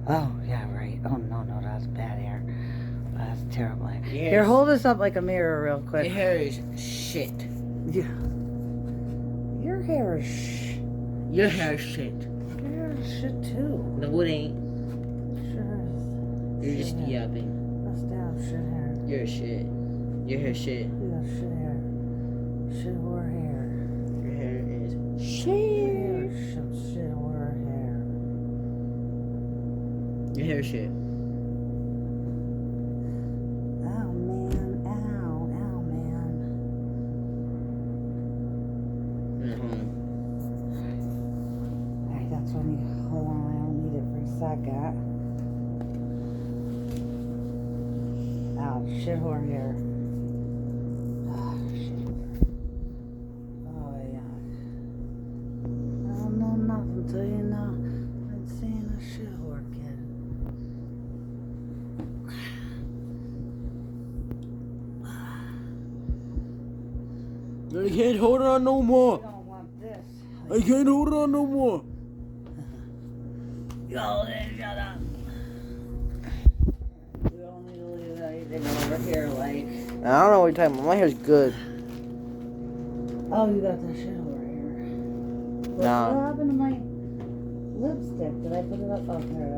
Oh, yeah, right. Oh, no, that's bad hair. That's terrible hair. Yes. Here, hold this up like a mirror real quick. Your hair is shit. Yeah. Your hair is Your hair is shit. Your hair is shit, too. No, it ain't. Sure is. You're just yapping. That's damn shit hair. You're shit. Your hair shit. You got shit hair. Shit whore hair. Your hair is shit. Your shit whore hair. Your hair is shit. Ow, man. Ow, man. Alright, that's what I need. Hold on, I don't need it for a second. Ow, shit whore hair. Oh, shit. Oh, yeah. I don't know nothing till you know. I'm seeing a shit whore kid. I can't hold on no more. I don't want this. I can't hold on no more. Yo, shut up. We don't need to leave anything over here, like. I don't know what you're talking about. My hair's good. Oh, you got that shit over here. What happened to my lipstick? Did I put it up? Oh, there it is.